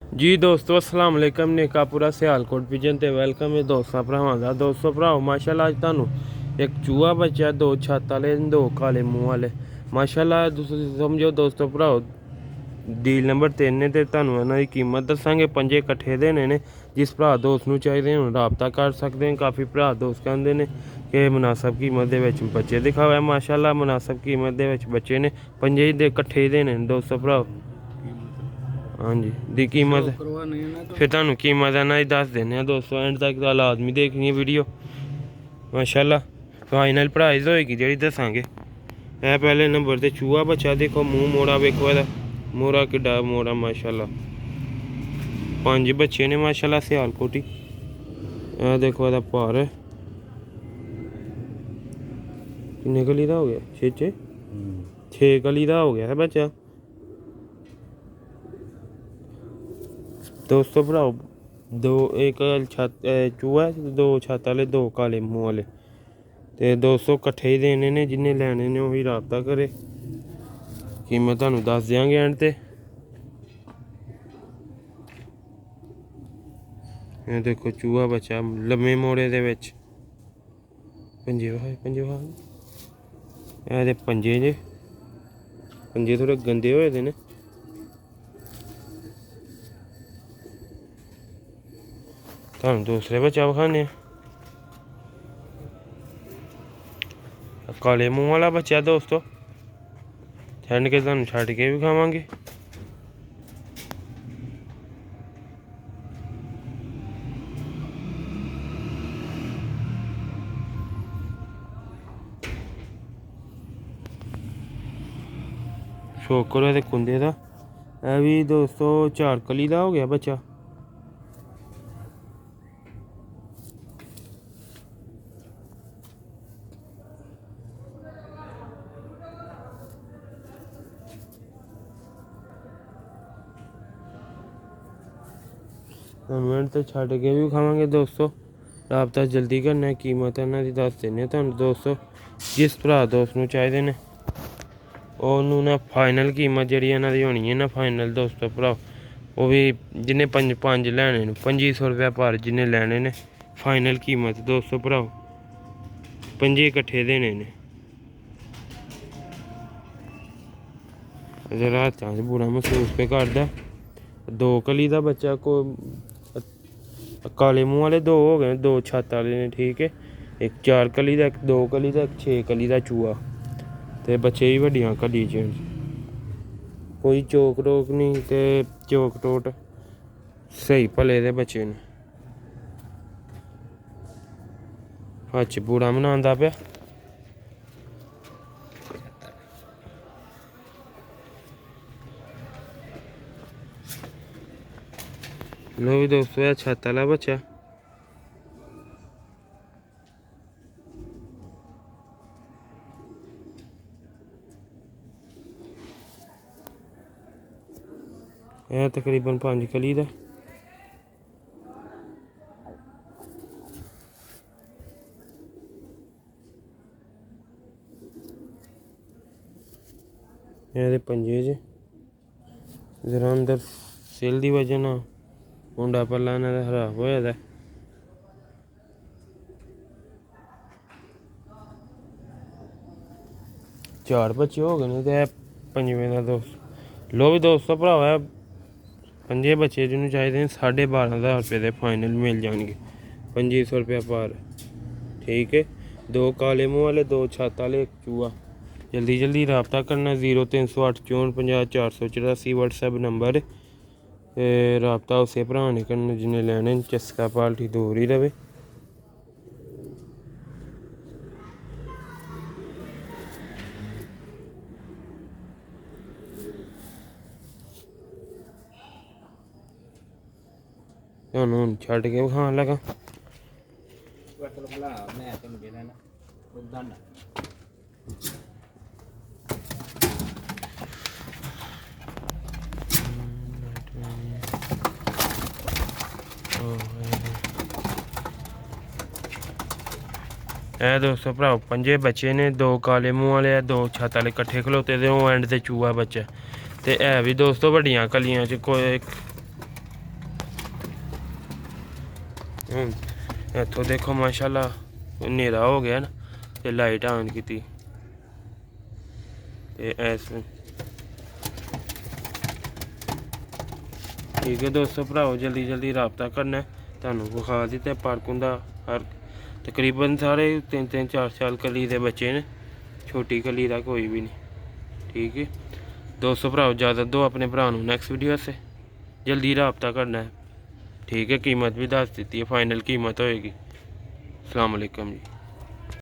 जी दोस्तों अस्सलाम वालेकुम ने कापुरा सियालकोट विजन ते वेलकम है दोस्तों भरावां दा दोस्तों भराओ माशाल्लाह अज तुहानू एक चूहा बच्चा दो छत्त वाले दो काले मूंह वाले माशाल्लाह तुसीं समझो दोस्तों भराओ डील नंबर 3 ने ते तुहानू इन्हां दी कीमत दस्सांगे पंजे इकट्ठे देने ने जिस भरा दोस्त नू चाहिदे होण राबता कर सकदे हैं। काफ़ी भरा दोस्त कहंदे ने कि मुनासब कीमत दे विच बच्चे दिखावे माशाल्लाह मुनासब कीमत दे विच बच्चे ने पंजे दे इकट्ठे ही देने दोस्तों भराओ। हाँ जी दी कीमत फिर तुहानू कीमत इन्हां दी दस दिन्ने दोस्तों एंड तक दा लाजमी देखनी है वीडियो माशाल्लाह फाइनल प्राइस होएगी जेह्ड़ी दस्सांगे। है पहले नंबर ते चूहा बच्चा देखो मूँह मोड़ा वेखो एह्दा मोड़ा किड्डा मोड़ा माशाल्लाह पंज बच्चे ने माशाल्लाह सियालकोटी ए देखो एह्दा भार किन्ने कली दा हो गया छे कली दा हो गया है बच्चा दोस्तों भराओ दो एक छत चूहा है दो छत वाले दो काले मूंह वाले ते दोस्तों कट्ठे ही देने ने जिन्हें लैने ने वही राबता करे कीमत तुहानू दस देंगे एंड ते ये देखो चूहा बच्चा लम्मे मोड़े दे विच पंजे ए पंजे जे पंजे थोड़े गंदे होए दे ने तुहानू दूसरे बच्चा विखाने काले मूंह वाला बच्चा दोस्तों छंड के तुहानू छड्ड के विखावांगे। शौक करो ते कुंदे दा ए भी दोस्तों चार कली दा हो गया बच्चा मिनट तो छड्ड के भी खावांगे दोस्तों राबता जल्दी करना है कीमत इन्हां दी दस दिन्ने तुहानू दोस्तों जिस भरा दोस्त नू चाहिदे ने ओनू ना फाइनल कीमत जेह्ड़ी इन्हां दी होनी है ना फाइनल दोस्तों भराओ ओह् भी जिन्हें पंज लैने न 2500 रुपया पर जिन्हें लैने ने फाइनल कीमत दोस्तों भराओ पंजे इकट्ठे देने ने जरा हत्थां च बुरा महसूस पे करदा दो कली दा बच्चा को काले मूंह वाले दो हो गए दो छत्त वाले ने ठीक है एक चार कली दा एक दो कली दा एक छे कली दा चूहा ते बच्चे भी वड्डियां कली च कोई चोक टोक नहीं ते चोक टोट सही भले दे बच्चे ने हत्थ च बूड़ा मनांदा पिया लो भी दोस्तों है छत्त वाला बच्चा है तकरीबन 5 कली दा ਇਹਦੇ पंजे च जरा अंदर सिल दी वजह ना मुंडा पल्ला इन्हां दा खराब होया दा चार बच्चे हो गए ने ते पंजवें दा दोस्त लो भी दोस्तों भरावा पंजे बच्चे जिन्होंने चाहिए 12,500 रुपये दे फाइनल मिल जाएंगे 2500 रुपया पर ठीक है दो काले मूंह वाले दो छत्त वाले एक चूहा जल्दी जल्दी रबता करना 0308 64 50 484 व्हाट्सएप नंबर रबता उसे भरा ने करना जिन्हें लैने चस्का पाल्टी दूर ही रवे हूँ छड्ड के विखान लगा ए दोस्तों भराओ पंजे बच्चे ने दो काले मूंह वाले दो छत्त वाले कट्ठे खलोते दे ओह् एंड ते चूहा बच्चा ते है भी दोस्तों वड्डियां कलियां च कोई ਹੁਣ ਇੱਥੋਂ ਦੇਖੋ ਮਾਸ਼ਾਅੱਲਾ ਹਨੇਰਾ ਹੋ ਗਿਆ ਨਾ ਤੇ ਲਾਈਟ ਆਨ ਕੀਤੀ ਤੇ ਐਸ ठीक है दोस्तों भराओ जल्दी जल्दी रबता करना तुहानू विखा दिते पार्क हुंदा हर तकरीबन सारे 3-3 4 कली के बच्चे ने छोटी कली का कोई भी नहीं ठीक है दोस्तों भराओ इजाजत दो अपने भरा नैक्सट वीडियो से जल्दी रबता करना है ठीक है कीमत भी दस दी है फाइनल कीमत होएगी अस्सलाम वालेकुम जी।